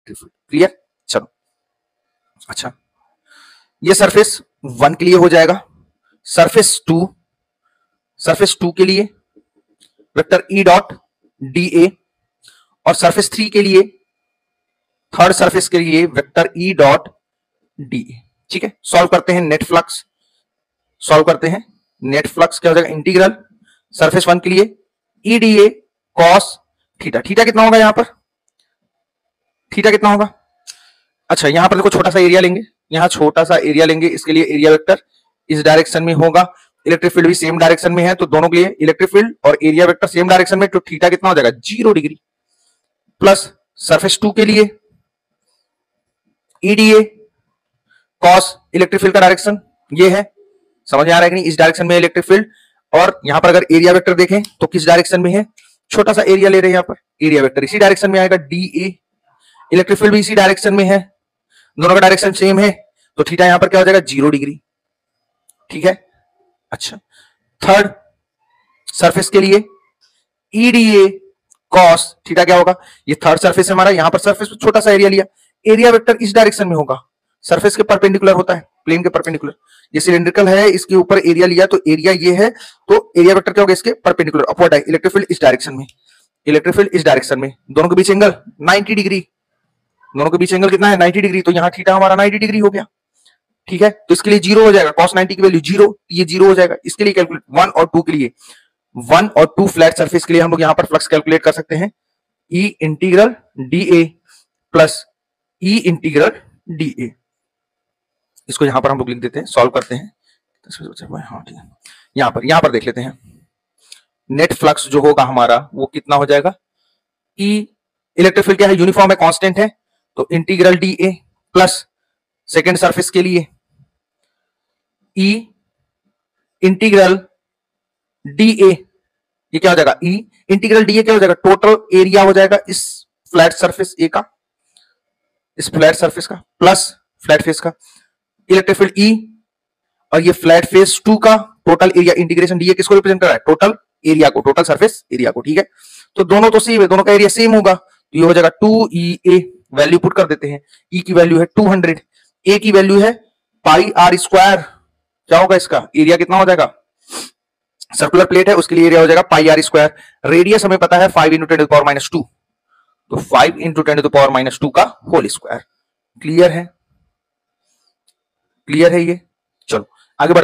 Electric field. Clear? चलो अच्छा, ये सरफेस 1 के लिए हो जाएगा। सरफेस 2 के लिए vector E dot D A, और सरफेस 3 के लिए, थर्ड सरफेस के लिए vector E dot D A. ठीक है, सॉल्व करते हैं नेट फ्लक्स। सॉल्व करते हैं नेट फ्लक्स, क्या हो जाएगा? इंटीग्रल सरफेस 1 के लिए E D A cos theta. Theta कितना होगा यहां पर? थीटा कितना होगा? अच्छा, यहां पर देखो छोटा सा एरिया लेंगे, यहां छोटा सा एरिया लेंगे, इसके लिए एरिया वेक्टर इस डायरेक्शन में होगा। इलेक्ट्रिक फील्ड भी सेम डायरेक्शन में है, तो दोनों के लिए इलेक्ट्रिक फील्ड और एरिया वेक्टर सेम डायरेक्शन में, तो थीटा कितना हो जाएगा? 0 डिग्री। प्लस सरफेस 2 के लिए ईडीए कॉस इलेक्ट्रिक फील्ड का डायरेक्शन ये है, समझ में आ रहा है कि नहीं? इस डायरेक्शन में इलेक्ट्रिक फील्ड, और यहां पर अगर एरिया वेक्टर देखें तो किस डायरेक्शन में है? छोटा सा एरिया ले रहे हैं यहां पर, एरिया वेक्टर इसी डायरेक्शन में आएगा डी ए। इलेक्ट्रिक फील्ड भी इसी डायरेक्शन में है, दोनों का डायरेक्शन सेम है, तो थीटा यहां पर क्या हो जाएगा? 0 डिग्री। ठीक है, अच्छा, थर्ड सरफेस के लिए ईडीए कॉस थीटा क्या होगा? ये थर्ड सरफेस है हमारा, यहां पर सरफेस में छोटा सा एरिया लिया, एरिया वेक्टर इस डायरेक्शन में होगा, सरफेस के परपेंडिकुलर होता है, प्लेन के परपेंडिकुलर। ये सिलेंड्रिकल है, इसके ऊपर एरिया लिया, तो एरिया ये है, तो एरिया वेक्टर क्या होगा? इसके परपेंडिकुलर अपवर्ड है। इलेक्ट्रिक फील्ड इस डायरेक्शन में, इलेक्ट्रिक फील्ड इस डायरेक्शन में, दोनों के बीच एंगल 90 डिग्री, दोनों के बीच एंगल कितना है? 90 डिग्री। तो यहाँ थीटा हमारा 90 डिग्री हो गया। ठीक है, तो इसके लिए 0 हो जाएगा, cos 90 की वैल्यू 0, ये 0 हो जाएगा। इसके लिए कैलकुलेट 1 और 2 के लिए, 1 और 2 फ्लैट सरफेस के लिए हम लोग यहां पर फ्लक्स कैलकुलेट कर सकते हैं, E integral D A plus E integral D A. इसको यहां पर हम लोग लिख देते हैं, सॉल्व करते हैं। हाँ ठीक है, यहां पर देख लेते हैं। नेट फ्लक्स जो होगा हमारा वो कितना हो जाएगा? ई इलेक्ट्रिक फील्ड क्या है? यूनिफॉर्म है, कांस्टेंट है, तो integral D A plus second surface के लिए ई इंटीग्रल डी ए, ये क्या हो जाएगा? ई इंटीग्रल डी ए क्या हो जाएगा? टोटल एरिया हो जाएगा इस फ्लैट सरफेस ए का, इस फ्लैट सरफेस का प्लस फ्लैट फेस का, इलेक्ट्रिक फील्ड ई, और ये फ्लैट फेस 2 का total area. Integration D A किसको रिप्रेजेंट कर रहा है? टोटल एरिया को, टोटल सरफेस एरिया को। ठीक है, तो दोनों तो सेम है, दोनों का एरिया सेम होगा, तो ये हो जाएगा 2EA। वैल्यू पुट कर देते हैं, ई की वैल्यू है 200, ए की वैल्यू है पाई आर स्क्वायर। क्या होगा इसका एरिया? कितना हो जाएगा? सर्कुलर प्लेट है, उसके लिए एरिया हो जाएगा पाई आर स्क्वायर। रेडियस हमें पता है 5 × 10⁻², तो 5 × 10⁻² का होल स्क्वायर। क्लियर है? क्लियर है ये? चलो आगे बढ़